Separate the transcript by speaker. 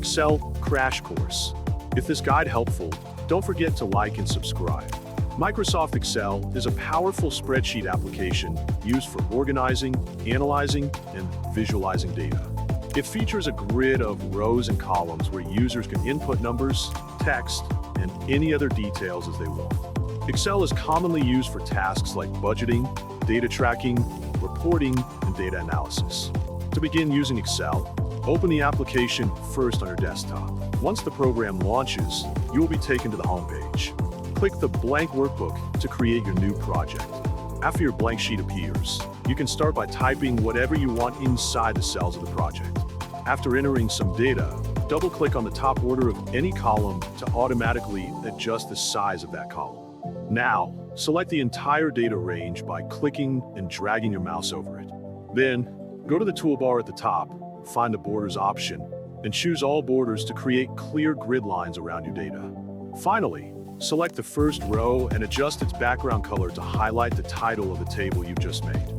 Speaker 1: Excel Crash Course. If this guide helpful, don't forget to like and subscribe. Microsoft Excel is a powerful spreadsheet application used for organizing, analyzing, and visualizing data. It features a grid of rows and columns where users can input numbers, text, and any other details as they want. Excel is commonly used for tasks like budgeting, data tracking, reporting, and data analysis. To begin using Excel, open the application first on your desktop. Once the program launches, you will be taken to the home page. Click the blank workbook to create your new project. After your blank sheet appears, you can start by typing whatever you want inside the cells of the project. After entering some data, double-click on the top order of any column to automatically adjust the size of that column. Now, select the entire data range by clicking and dragging your mouse over it. Then, go to the toolbar at the top, find the Borders option, and choose all borders to create clear grid lines around your data. Finally, select the first row and adjust its background color to highlight the title of the table you just made.